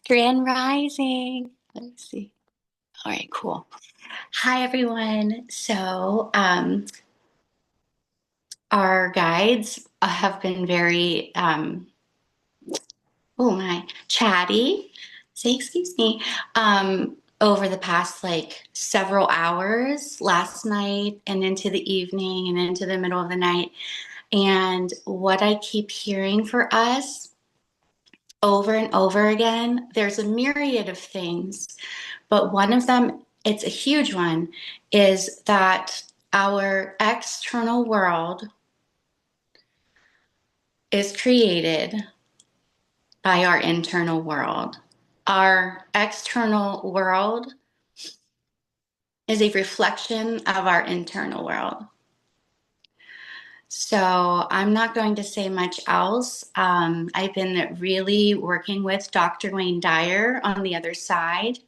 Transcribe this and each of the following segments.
Grand Rising. Let's see. All right, cool. Hi, everyone. Our guides have been very, oh my, chatty. Say excuse me. Over the past several hours, last night and into the evening and into the middle of the night. And what I keep hearing for us over and over again, there's a myriad of things. But one of them, it's a huge one, is that our external world is created by our internal world. Our external world is a reflection of our internal world. So I'm not going to say much else. I've been really working with Dr. Wayne Dyer on the other side.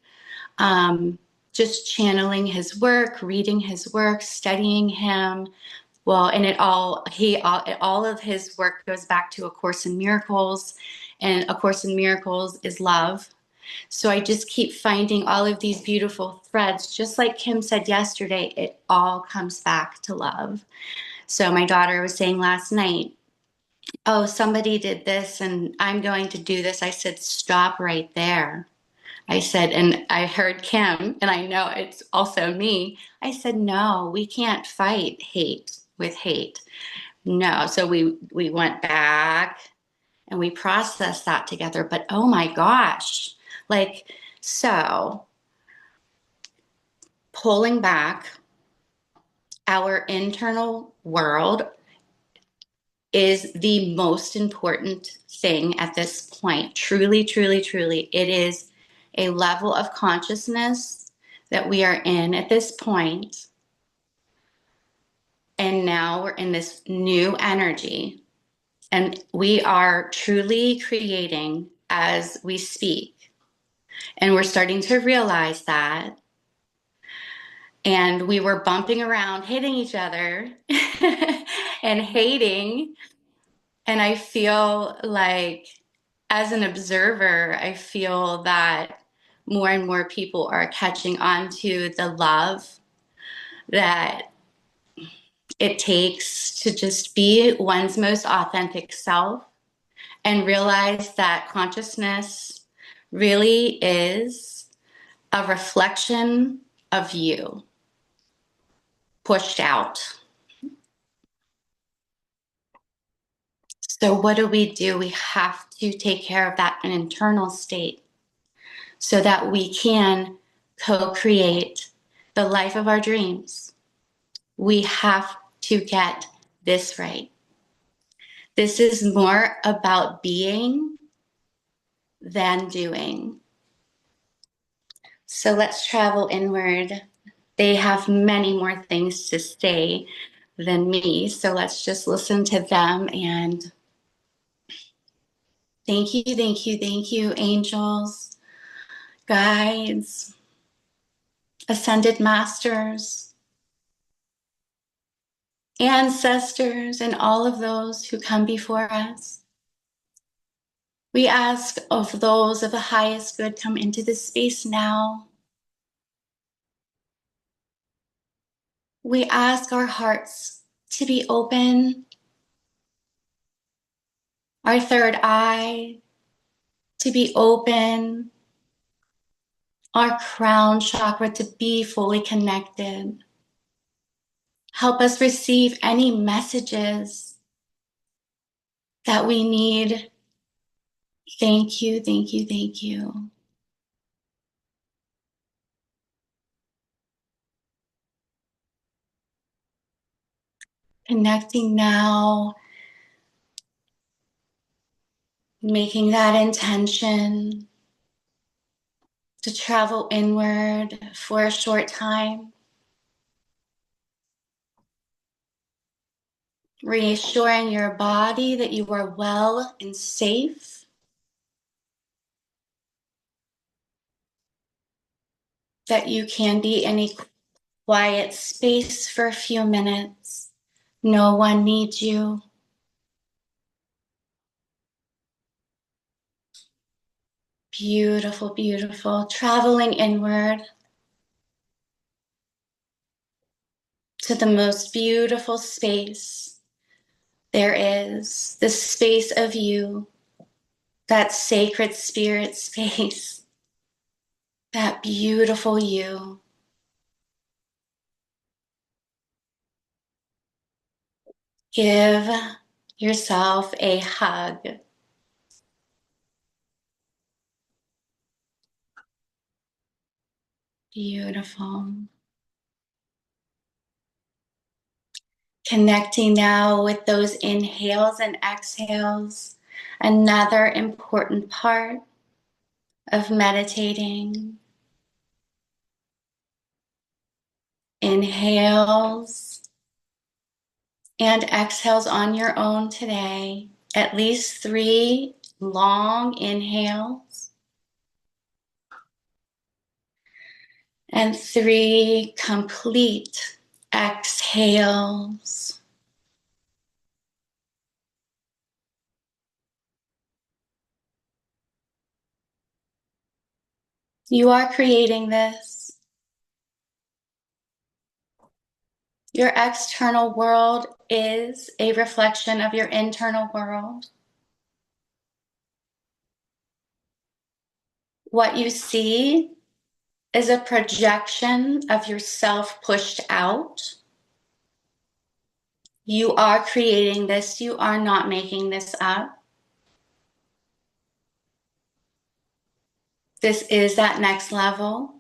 Just channeling his work, reading his work, studying him. Well, and all of his work goes back to A Course in Miracles, and A Course in Miracles is love. So I just keep finding all of these beautiful threads. Just like Kim said yesterday, it all comes back to love. So my daughter was saying last night, oh, somebody did this and I'm going to do this. I said, stop right there. I said, and I heard Kim, and I know it's also me. I said, no, we can't fight hate with hate. No. So we went back and we processed that together. But oh my gosh, so pulling back, our internal world is the most important thing at this point. Truly, truly, truly, it is a level of consciousness that we are in at this point. And now we're in this new energy. And we are truly creating as we speak. And we're starting to realize that. And we were bumping around, hitting each other and hating. And I feel like, as an observer, I feel that more and more people are catching on to the love that it takes to just be one's most authentic self and realize that consciousness really is a reflection of you pushed out. So what do? We have to take care of that internal state so that we can co-create the life of our dreams. We have to get this right. This is more about being than doing. So let's travel inward. They have many more things to say than me, so let's just listen to them. And thank you, thank you, thank you, angels, guides, ascended masters, ancestors, and all of those who come before us. We ask of those of the highest good come into this space now. We ask our hearts to be open, our third eye to be open, our crown chakra to be fully connected. Help us receive any messages that we need. Thank you, thank you, thank you. Connecting now, making that intention to travel inward for a short time. Reassuring your body that you are well and safe. That you can be in a quiet space for a few minutes. No one needs you. Beautiful, beautiful. Traveling inward to the most beautiful space there is, the space of you, that sacred spirit space, that beautiful you. Give yourself a hug. Beautiful. Connecting now with those inhales and exhales, another important part of meditating. Inhales and exhales on your own today. At least 3 long inhales and 3 complete exhales. You are creating this. Your external world is a reflection of your internal world. What you see is a projection of yourself pushed out. You are creating this. You are not making this up. This is that next level.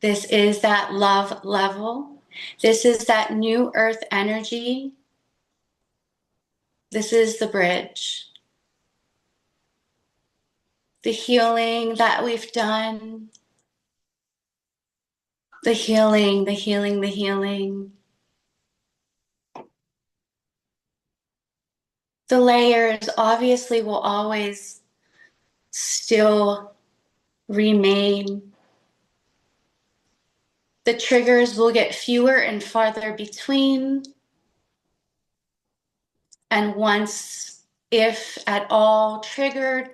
This is that love level. This is that new earth energy. This is the bridge. The healing that we've done. The healing, the healing, the healing. The layers obviously will always still remain. The triggers will get fewer and farther between. And once, if at all triggered,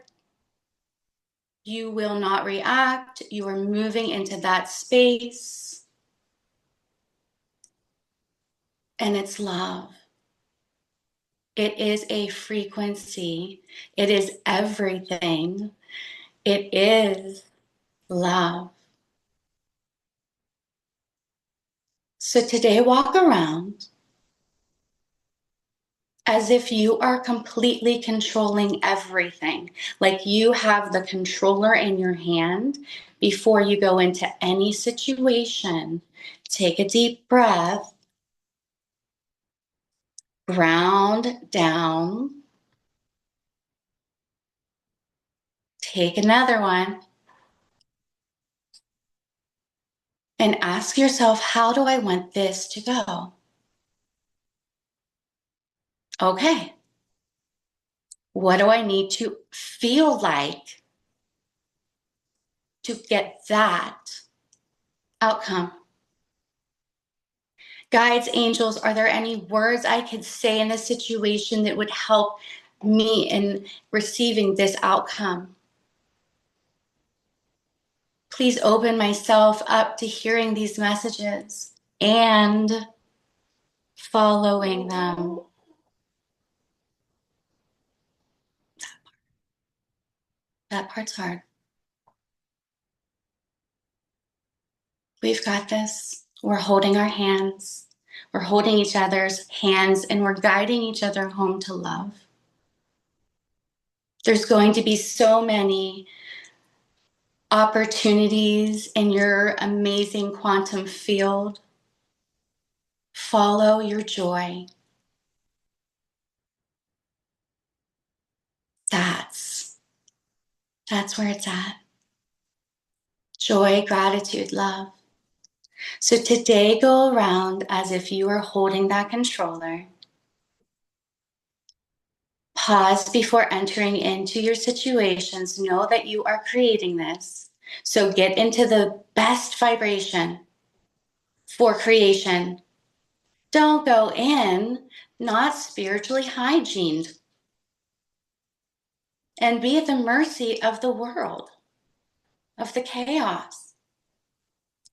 you will not react. You are moving into that space. And it's love. It is a frequency. It is everything. It is love. So today, walk around as if you are completely controlling everything, like you have the controller in your hand before you go into any situation. Take a deep breath, ground down, take another one, and ask yourself, how do I want this to go? Okay, what do I need to feel like to get that outcome? Guides, angels, are there any words I could say in this situation that would help me in receiving this outcome? Please open myself up to hearing these messages and following them. That part's hard. We've got this. We're holding our hands. We're holding each other's hands and we're guiding each other home to love. There's going to be so many opportunities in your amazing quantum field. Follow your joy. That's where it's at. Joy, gratitude, love. So today, go around as if you are holding that controller. Pause before entering into your situations. Know that you are creating this. So get into the best vibration for creation. Don't go in not spiritually hygiened and be at the mercy of the world. of the chaos.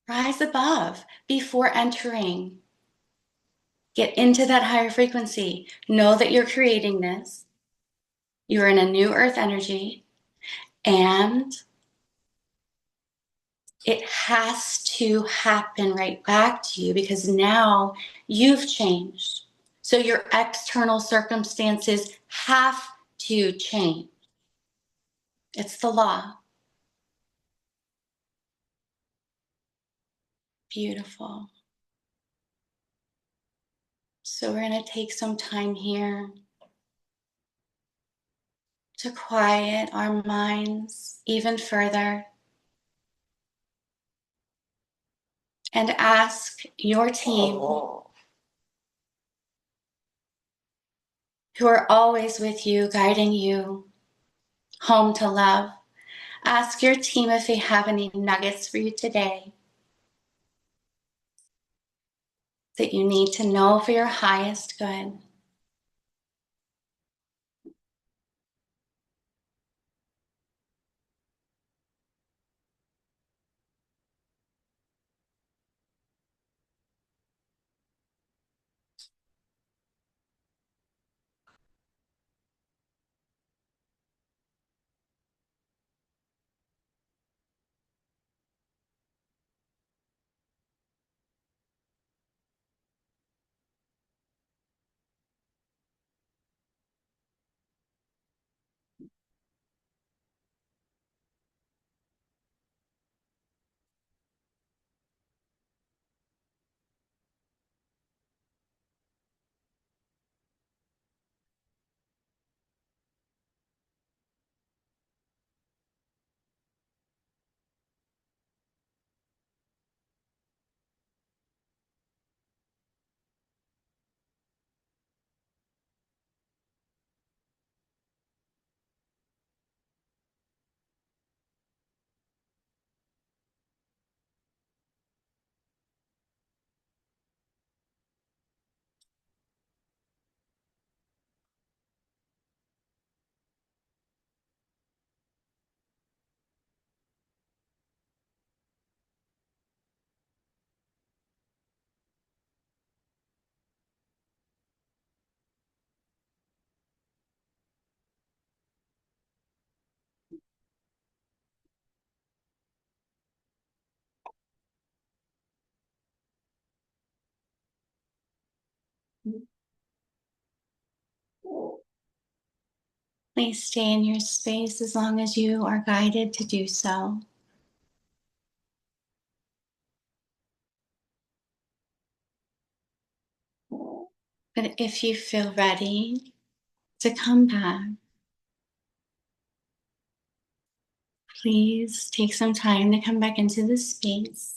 Rise above before entering. Get into that higher frequency. Know that you're creating this. You're in a new earth energy, and it has to happen right back to you because now you've changed. So your external circumstances have to change. It's the law. Beautiful. So we're going to take some time here to quiet our minds even further and ask your team, who are always with you, guiding you home to love. Ask your team if they have any nuggets for you today that you need to know for your highest good. Please stay in your space as long as you are guided to do so. But if you feel ready to come back, please take some time to come back into the space.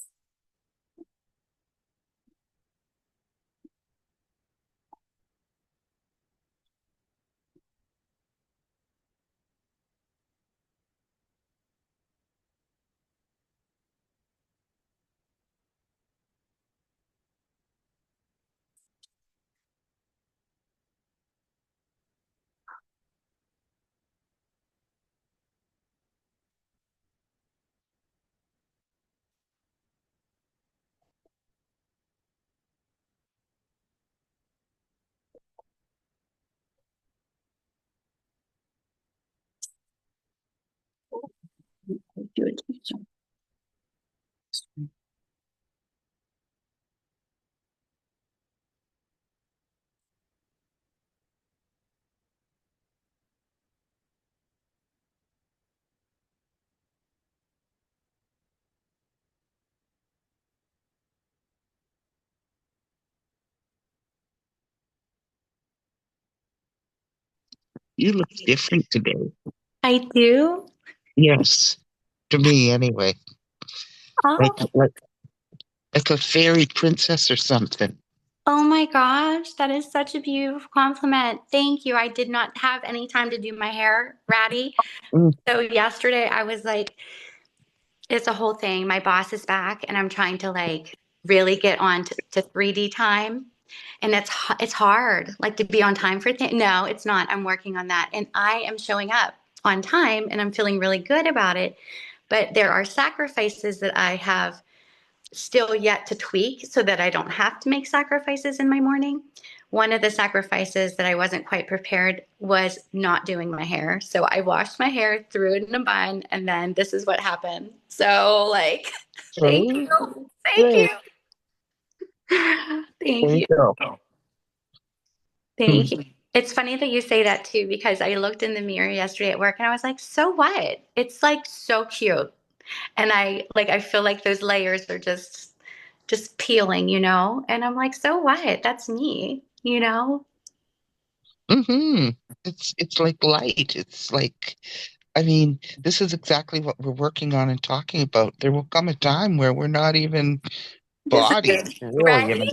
You look different today. I do. Yes, to me anyway. Like Oh, like like a fairy princess or something. oh my gosh, that is such a beautiful compliment. Thank you. I did not have any time to do my hair, Ratty. Mm, So yesterday I was like, it's a whole thing. My boss is back and I'm trying to like really get on to 3D time. And it's hard like to be on time for things. No, it's not. I'm working on that and I am showing up on time and I'm feeling really good about it. But there are sacrifices that I have still yet to tweak so that I don't have to make sacrifices in my morning. One of the sacrifices that I wasn't quite prepared was not doing my hair. So I washed my hair, threw it in a bun, and then this is what happened. So, like, thank Right? you. Thank Right. you. Thank There you you. go. Thank Hmm. you. It's funny that you say that too, because I looked in the mirror yesterday at work and I was like, so what? It's like so cute. And I feel like those layers are just peeling, And I'm like, so what? That's me. Hmm. It's like light. It's like, I mean, this is exactly what we're working on and talking about. There will come a time where we're not even This bodies, is really. right. I mean,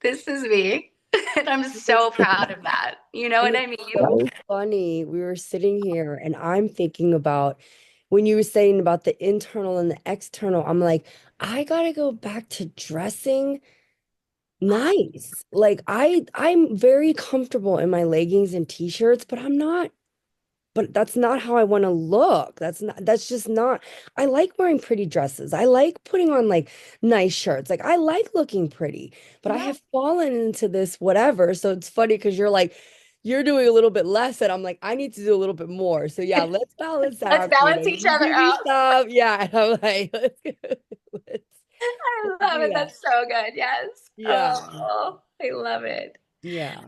This is me. And I'm And it's so proud of that. You know and what it's I mean? so right? funny. We were sitting here and I'm thinking about when you were saying about the internal and the external, I'm like, I gotta go back to dressing nice. Like I'm very comfortable in my leggings and t-shirts, but that's not how I want to look. That's just not. I like wearing pretty dresses. I like putting on like nice shirts. Like I like looking pretty, but I Yeah. have fallen into this whatever. So it's funny because you're doing a little bit less and I'm like, I need to do a little bit more. So yeah, let's balance Let's out, balance Karina. each You other give me out. stuff. Yeah. And I'm like, let's, I let's love do it. that. That's so good. Yes. Yeah. Oh, I love it. Yeah.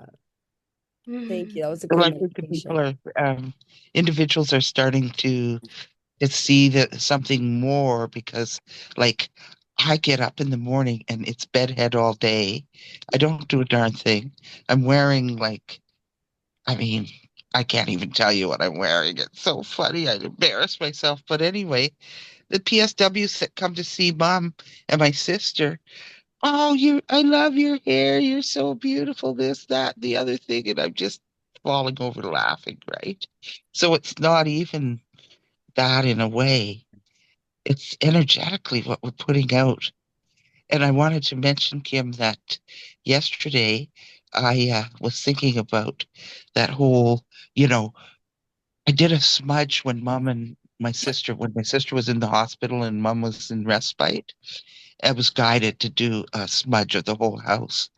Thank you. Mm. That was a Well, good I think the people meditation. are, individuals are starting to see that something more because, like, I get up in the morning and it's bedhead all day. I don't do a darn thing. I'm wearing, like, I mean, I can't even tell you what I'm wearing. It's so funny. I'd embarrass myself. But anyway, the PSWs that come to see mom and my sister, oh, I love your hair. You're so beautiful. This, that, the other thing. And I'm just falling over laughing, right? So it's not even that in a way. It's energetically what we're putting out. And I wanted to mention, Kim, that yesterday I was thinking about that whole, you know, I did a smudge when my sister was in the hospital and mom was in respite. I was guided to do a smudge of the whole house.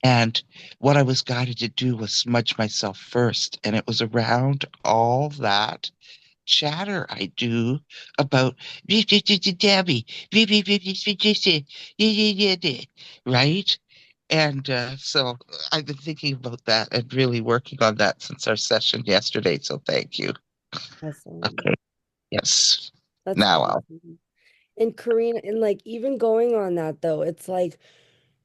And what I was guided to do was smudge myself first. And it was around all that chatter I do about Debbie, right? And so I've been thinking about that and really working on that since our session yesterday. So thank you. Awesome. Okay. Yes. That's Now I'll. awesome. And Karina, and like even going on that though, it's like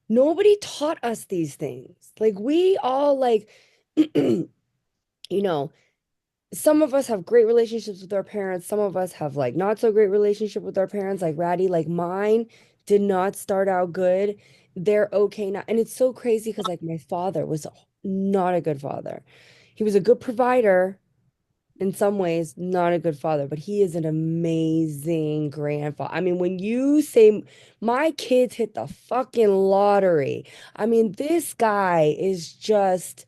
nobody taught us these things. Like we all like, you know, some of us have great relationships with our parents. Some of us have like not so great relationship with our parents, like Ratty, like mine did not start out good. They're okay now. And it's so crazy because like my father was not a good father. He was a good provider in some ways, not a good father, but he is an amazing grandfather. I mean, when you say my kids hit the fucking lottery, I mean, this guy is just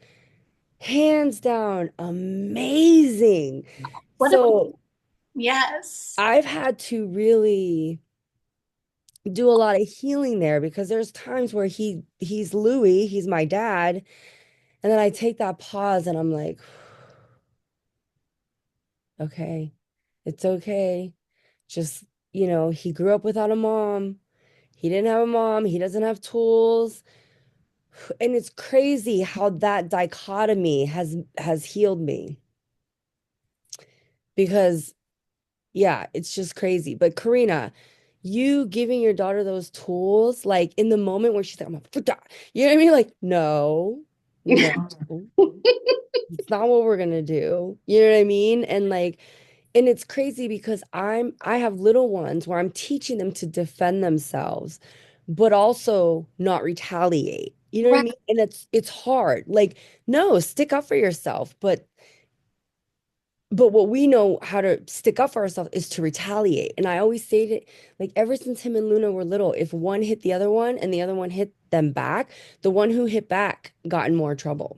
hands down amazing. What a So yes. I've had to really do a lot of healing there because there's times where he's Louis, he's my dad, and then I take that pause and I'm like, okay, it's okay. Just, he grew up without a mom. He didn't have a mom. He doesn't have tools. And it's crazy how that dichotomy has healed me because yeah, it's just crazy. But Karina, you giving your daughter those tools, like in the moment where she's like, I'm a, you know what I mean? Like, no, no, it's not what we're gonna do. You know what I mean? And like, and it's crazy because I have little ones where I'm teaching them to defend themselves, but also not retaliate. You know what I Right. mean? And it's hard. Like, no, stick up for yourself, But what we know how to stick up for ourselves is to retaliate. And I always say that, like, ever since him and Luna were little, if one hit the other one and the other one hit them back, the one who hit back got in more trouble.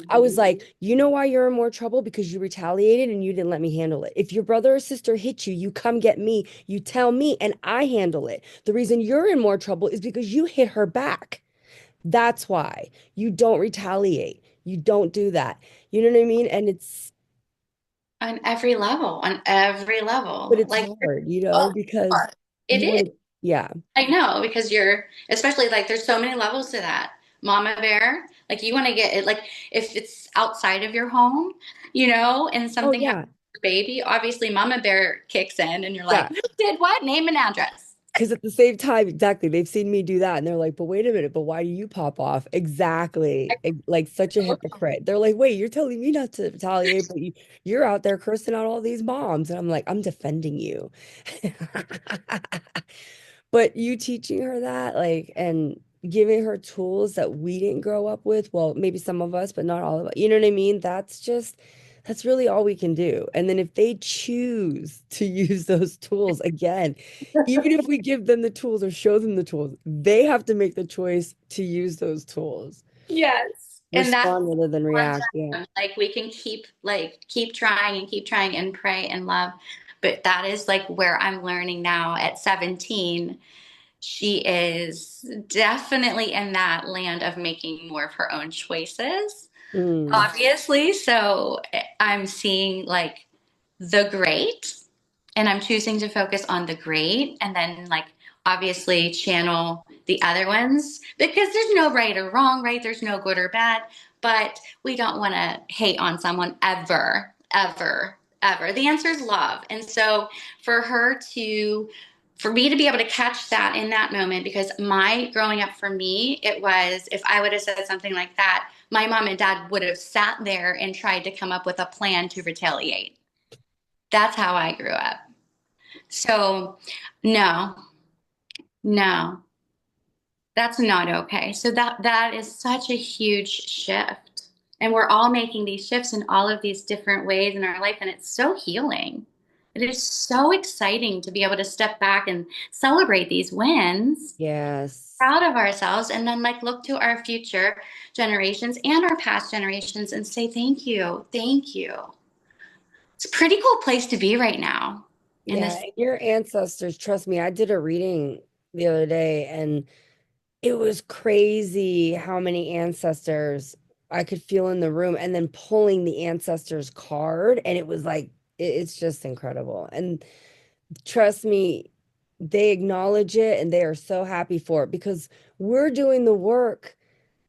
I was Mhm. like, you know why you're in more trouble? Because you retaliated and you didn't let me handle it. If your brother or sister hit you, you come get me, you tell me, and I handle it. The reason you're in more trouble is because you hit her back. That's why you don't retaliate. You don't do that. You know what I mean? And it's, On every but level. it's Like, hard, oh, because it you is. want to, yeah. I know because you're, especially like there's so many levels to that. Mama bear, like you want to get it, like if it's outside of your home, and Oh, something happens yeah. to your baby, obviously mama bear kicks in and you're like, Yeah. who did what? Name and address. Because at the same time, exactly, they've seen me do that and they're like, but wait a minute, but why do you pop off? Exactly. Like such a hypocrite. They're like, wait, you're telling me not to retaliate, but you're out there cursing out all these moms. And I'm like, I'm defending you. But you teaching her that, like, and giving her tools that we didn't grow up with, well, maybe some of us, but not all of us. You know what I mean? That's really all we can do. And then if they choose to use those tools again, even if we give them the tools or show them the tools, they have to make the choice to use those tools. Yes. And that's Respond rather than one react. Yeah. time. Like we can keep trying and pray and love. But that is like where I'm learning now at 17. She is definitely in that land of making more of her own choices, Mm. obviously. So I'm seeing like the great, and I'm choosing to focus on the great, and then like obviously channel the other ones because there's no right or wrong, right? There's no good or bad, but we don't want to hate on someone ever, ever, ever. The answer is love. And so for her to, for me to be able to catch that in that moment, because my growing up for me, it was if I would have said something like that, my mom and dad would have sat there and tried to come up with a plan to retaliate. That's how I grew up. So, no, no, that's not okay. So that is such a huge shift. And we're all making these shifts in all of these different ways in our life, and it's so healing. It is so exciting to be able to step back and celebrate these wins, Yes. proud of ourselves, and then like look to our future generations and our past generations and say thank you. Thank you. It's a pretty cool place to be right now in Yeah. this. And your ancestors, trust me, I did a reading the other day and it was crazy how many ancestors I could feel in the room and then pulling the ancestors card. And it was like, it's just incredible. And trust me, they acknowledge it and they are so happy for it because we're doing the work.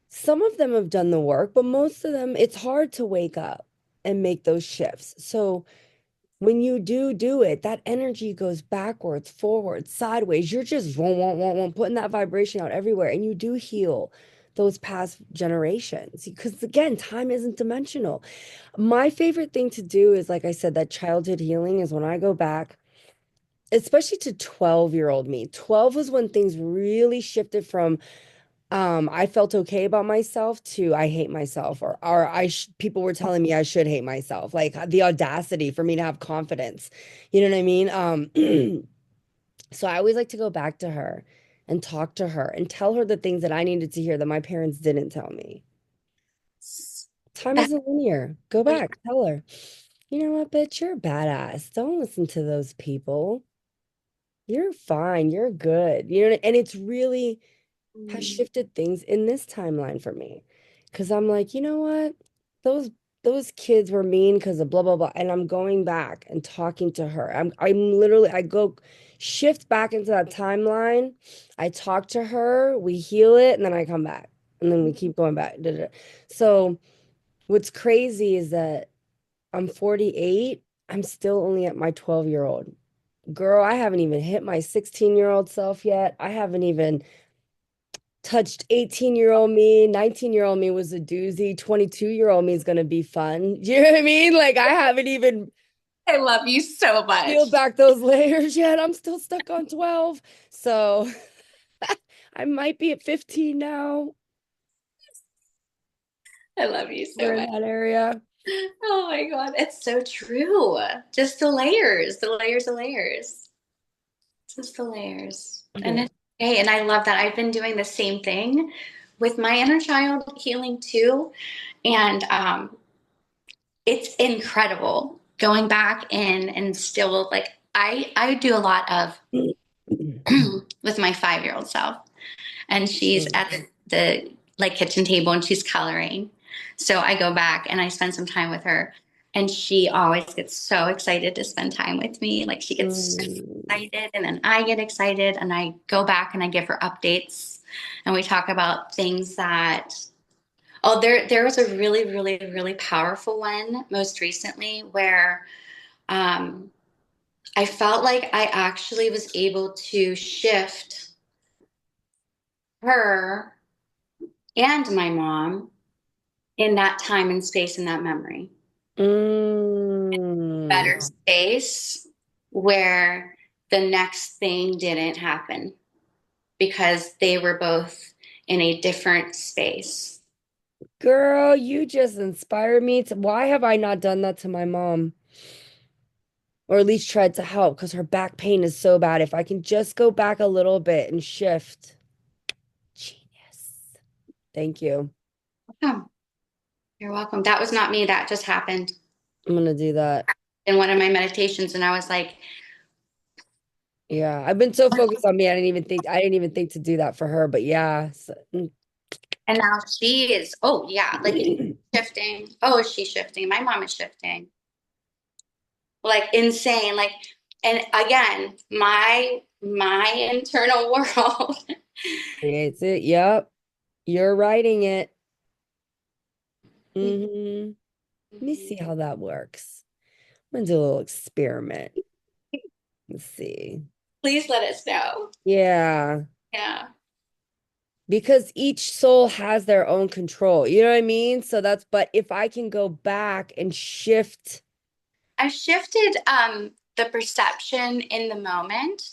Some of them have done the work, but most of them, it's hard to wake up and make those shifts. So, when you do it, that energy goes backwards, forwards, sideways. You're just putting that vibration out everywhere. And you do heal those past generations. Because again, time isn't dimensional. My favorite thing to do is, like I said, that childhood healing is when I go back, especially to 12-year-old me. 12 was when things really shifted from I felt okay about myself to I hate myself or people were telling me I should hate myself. Like the audacity for me to have confidence. You know what I mean? So I always like to go back to her and talk to her and tell her the things that I needed to hear that my parents didn't tell me. Time That isn't linear. Go back, tell her. You know what, bitch, you're a badass. Don't listen to those people. You're fine. You're good. You know, and it's really has shifted things in this timeline for me. Because I'm like, you know what? Those those kids were mean because of blah blah blah. And I'm going back and talking to her. I'm literally I go shift back into that timeline. I talk to her, we heal it, and then I come back. And then we keep going back. Da, da, da. So what's crazy is that I'm 48. I'm still only at my 12-year-old. Girl, I haven't even hit my 16-year-old self yet. I haven't even touched 18-year-old me, 19-year-old me was a doozy, 22-year-old me is going to be fun. You know what I mean? Like I haven't even I love you so much. peeled back those layers yet. I'm still stuck on 12. So I might be at 15 now. I love you so We're in much. that area. Oh my God, it's so true. Just the layers of layers. Just the layers. And it's okay. And I love that. I've been doing the same thing with my inner child healing too. And it's incredible going back in and still like I do a lot of with my 5-year old self. And she's at the like kitchen table and she's coloring. So I go back and I spend some time with her. And she always gets so excited to spend time with me. Like she gets so excited, and then I get excited, and I go back and I give her updates, and we talk about things that. Oh, there was a really, really, really powerful one most recently where um, I felt like I actually was able to shift her and my mom in that time and space in that memory. Better Mm. space where the next thing didn't happen because they were both in a different space. Girl, you just inspired me to. Why have I not done that to my mom? Or at least tried to help because her back pain is so bad. If I can just go back a little bit and shift. Genius. Thank you. Oh, you're welcome. That was not me. That just happened I'm gonna do that. in one of my meditations. And I was like, Yeah, I've been so focused on me. I didn't even think to do that for her, but yeah. and now she is, oh, yeah, like it's shifting. Oh, is she shifting? My mom is shifting. Like insane. Like, and again, my internal world. Creates it. Yep. You're writing it. Hmm. Let me see how that works. I'm gonna do a little experiment. Let's see. Please let us know. Yeah. Yeah. Because each soul has their own control. You know what I mean? So but if I can go back and shift. I shifted the perception in the moment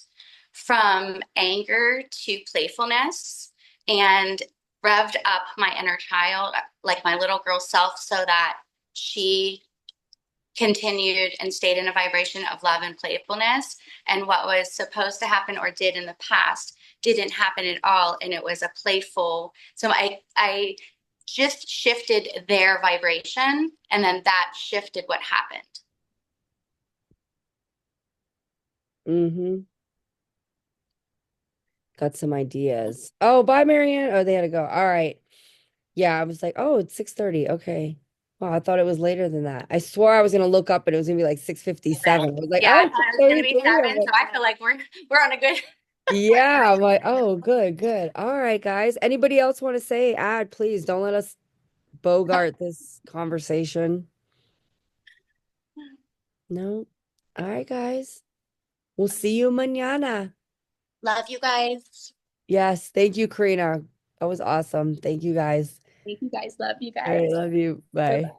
from anger to playfulness and revved up my inner child, like my little girl self, so that she continued and stayed in a vibration of love and playfulness. And what was supposed to happen or did in the past didn't happen at all. And it was a playful. So I just shifted their vibration, and then that shifted what happened. Hmm. Got some ideas. Oh, bye, Marianne. Oh, they had to go. All right. Yeah, I was like, oh, it's 6:30. Okay. Wow, I thought it was later than that. I swore I was gonna look up and it was gonna be like 6:57. I was like, Yeah, oh, I thought it was going to be 6:33. I'm 7, like, so I feel like we're on a good. yeah, I'm like, oh, good, good. All right, guys. Anybody else want to say, add, please don't let us bogart this conversation. No. All right, guys. We'll see you mañana. Love you guys. Yes, thank you, Karina. That was awesome. Thank you guys. Thank you guys. Love you All right, guys. love you. Bye.